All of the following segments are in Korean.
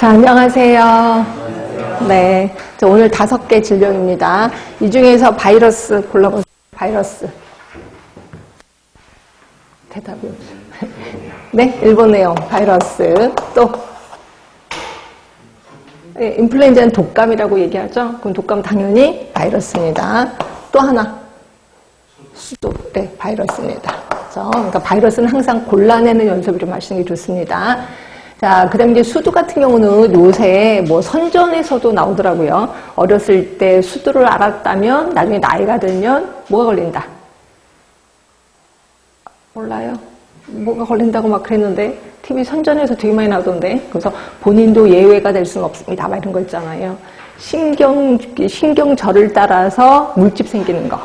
자, 안녕하세요. 네, 오늘 5개 질병입니다. 이 중에서 바이러스 골라보세요. 바이러스. 대답이 없어요. 네, 1번 내용. 바이러스. 또 인플루엔자는 독감이라고 얘기하죠. 그럼 독감 당연히 바이러스입니다. 또 하나. 수도. 네, 바이러스입니다. 그러니까 바이러스는 항상 골라내는 연습을 좀 하시는 게 좋습니다. 자, 그 다음에 이제 수두 같은 경우는 요새 뭐 선전에서도 나오더라고요. 어렸을 때 수두를 알았다면 나중에 나이가 들면 뭐가 걸린다? 몰라요? 뭐가 걸린다고 막 그랬는데 TV 선전에서 되게 많이 나오던데. 그래서 본인도 예외가 될 수는 없습니다. 막 이런 거 있잖아요. 신경절을 따라서 물집 생기는 거.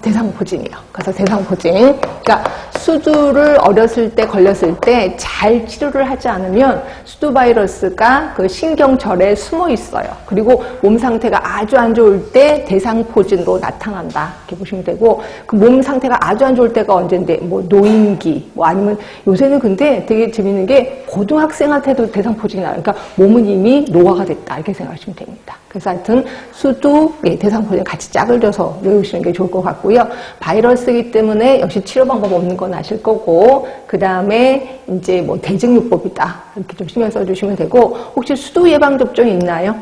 대상포진이요. 그래서 대상포진. 그러니까 수두를 어렸을 때 걸렸을 때 잘 치료를 하지 않으면 수두 바이러스가 그 신경절에 숨어 있어요. 그리고 몸 상태가 아주 안 좋을 때 대상포진으로 나타난다. 이렇게 보시면 되고, 그 몸 상태가 아주 안 좋을 때가 언제인데, 뭐 노인기, 뭐 아니면 요새는 근데 되게 재밌는 게 고등학생한테도 대상포진이 나요. 그러니까 몸은 이미 노화가 됐다. 이렇게 생각하시면 됩니다. 그래서 하여튼 수두, 대상포진 같이 짝을 져서 외우시는 게 좋을 것 같고요. 바이러스이기 때문에 역시 치료 방법 없는 건 아실 거고, 그 다음에 이제 뭐 대증요법이다. 이렇게 좀 신경 써주시면 되고, 혹시 수두 예방접종이 있나요?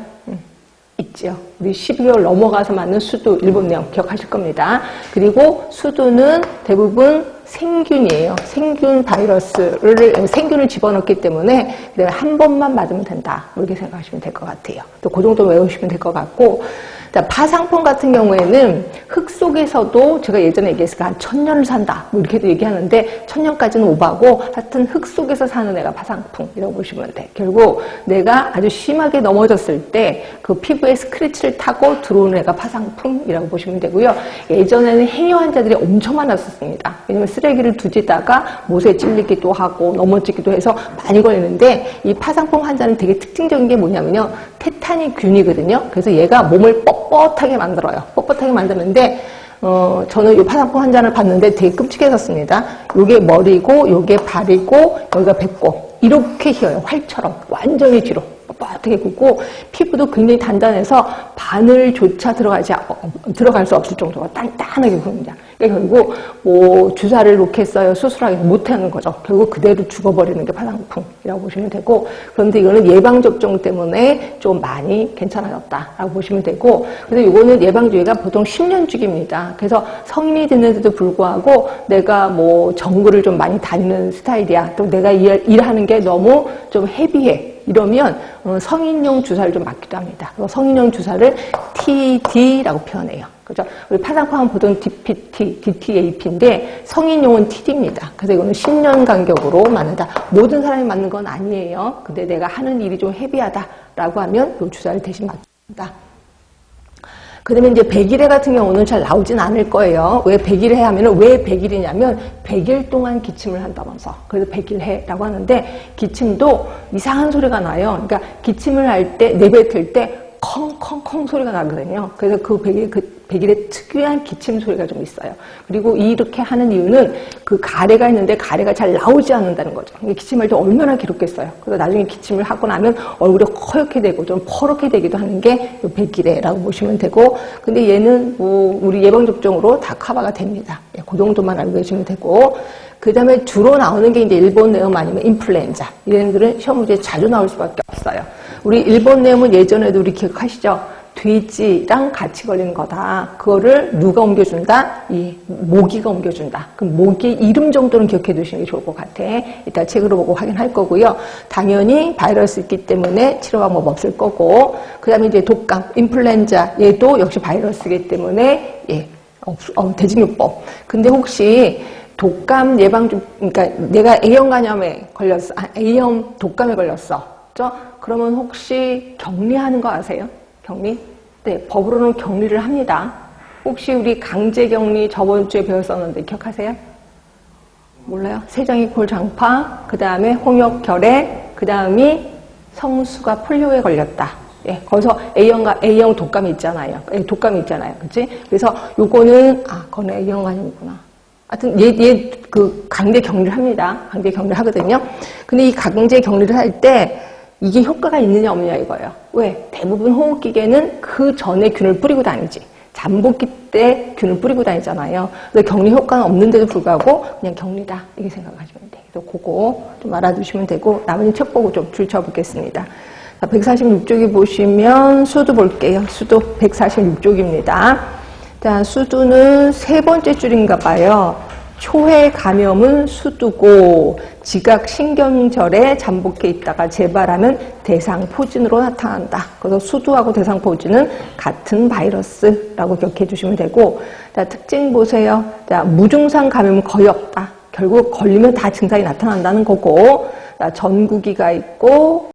있죠. 우리 12개월 넘어가서 맞는 수두 일본 내용 기억하실 겁니다. 그리고 수두는 대부분 생균이에요. 생균 바이러스를, 생균을 집어넣기 때문에 한 번만 맞으면 된다. 이렇게 생각하시면 될 것 같아요. 또 그 정도 외우시면 될 것 같고, 파상풍 같은 경우에는 흙 속에서도 제가 예전에 얘기했으니까 한 1000년을 산다. 뭐 이렇게도 얘기하는데 1000년까지는 오바고 하여튼 흙 속에서 사는 애가 파상풍이라고 보시면 돼. 결국 내가 아주 심하게 넘어졌을 때 그 피부에 스크래치를 타고 들어오는 애가 파상풍이라고 보시면 되고요. 예전에는 해녀 환자들이 엄청 많았었습니다. 왜냐면 쓰레기를 두지다가 못에 찔리기도 하고 넘어지기도 해서 많이 걸리는데 이 파상풍 환자는 되게 특징적인 게 뭐냐면요. 테타니균이거든요. 그래서 얘가 몸을 뻣뻣하게 만들어요. 뻣뻣하게 만드는데 저는 이 파상풍 환자를 봤는데 되게 끔찍했었습니다. 요게 머리고 요게 발이고 여기가 배꼽 이렇게 휘어요. 활처럼 완전히 뒤로 뻣뻣하게 굽고 피부도 굉장히 단단해서 바늘조차 들어갈 수 없을 정도가 단단하게 굽니다. 그러니까 결국 뭐 주사를 놓겠어요. 수술하기 못하는 거죠. 결국 그대로 죽어버리는 게 파상풍이라고 보시면 되고, 그런데 이거는 예방접종 때문에 좀 많이 괜찮아졌다라고 보시면 되고, 그래서 이거는 예방주기가 보통 10년 주기입니다. 그래서 성인이 됐는데도 불구하고 내가 뭐 정글을 좀 많이 다니는 스타일이야. 또 내가 일하는 게 너무 좀 헤비해. 이러면 성인용 주사를 좀 맞기도 합니다. 성인용 주사를 TD라고 표현해요. 그죠? 우리 파상풍은 보통 DPT, DTAP인데 성인용은 TD입니다. 그래서 이거는 10년 간격으로 맞는다. 모든 사람이 맞는 건 아니에요. 근데 내가 하는 일이 좀 헤비하다라고 하면 이 주사를 대신 맞습니다. 그 다음에 이제 백일해 같은 경우는 잘 나오진 않을 거예요. 왜 백일해 하면은 왜 백일이냐면 100일 동안 기침을 한다면서. 그래서 백일해라고 하는데 기침도 이상한 소리가 나요. 그러니까 기침을 할 때, 내뱉을 때 컹컹컹 소리가 나거든요. 그래서 그 백일의 특유한 기침 소리가 좀 있어요. 그리고 이렇게 하는 이유는 그 가래가 있는데 가래가 잘 나오지 않는다는 거죠. 기침할 때 얼마나 괴롭겠어요. 그래서 나중에 기침을 하고 나면 얼굴이 허옇게 되고 좀 퍼렇게 되기도 하는 게 백일해라고 보시면 되고, 근데 얘는 뭐 우리 예방접종으로 다 커버가 됩니다. 그 정도만 알고 계시면 되고, 그 다음에 주로 나오는 게 이제 일본 내음 아니면 인플루엔자. 이런 애들은 시험 문제에 자주 나올 수밖에 없어요. 우리 일본 내음은 예전에도 우리 기억하시죠? 돼지랑 같이 걸리는 거다. 그거를 누가 옮겨준다? 이 모기가 옮겨준다. 그럼 모기 이름 정도는 기억해 두시는 게 좋을 것 같아. 이따 책으로 보고 확인할 거고요. 당연히 바이러스 있기 때문에 치료 방법 없을 거고, 그 다음에 이제 독감, 인플루엔자 얘도 역시 바이러스이기 때문에 대증요법. 근데 혹시 독감 예방주, 그러니까 내가 A형 간염에 걸렸어. A형 독감에 걸렸어. 그죠? 그러면 혹시 격리하는 거 아세요? 격리? 네, 법으로는 격리를 합니다. 혹시 우리 강제격리 저번 주에 배웠었는데 기억하세요? 몰라요? 세장이 골장파, 그 다음에 홍역결핵, 그 다음이 성수가 폴리오에 걸렸다. 예, 거기서 A형 독감이 있잖아요. 독감이 있잖아요. 그치? 그래서 요거는, 그건 A형 아니구나. 하여튼 그 강제 격리를 합니다. 강제 격리를 하거든요. 근데 이 강제 격리를 할 때 이게 효과가 있느냐 없느냐 이거예요. 왜? 대부분 호흡기계는 그 전에 균을 뿌리고 다니지. 잠복기 때 균을 뿌리고 다니잖아요. 그래서 격리 효과는 없는데도 불구하고 그냥 격리다 이렇게 생각하시면 돼요. 그래서 그거 좀 알아두시면 되고 나머지 책 보고 좀 줄쳐보겠습니다. 146쪽에 보시면 수두 볼게요. 수두 146쪽입니다. 자, 수두는 세 번째 줄인가 봐요. 초회 감염은 수두고 지각신경절에 잠복해 있다가 재발하면 대상포진으로 나타난다. 그래서 수두하고 대상포진은 같은 바이러스라고 기억해 주시면 되고, 자, 특징 보세요. 자, 무증상 감염은 거의 없다. 결국 걸리면 다 증상이 나타난다는 거고, 자, 전구기가 있고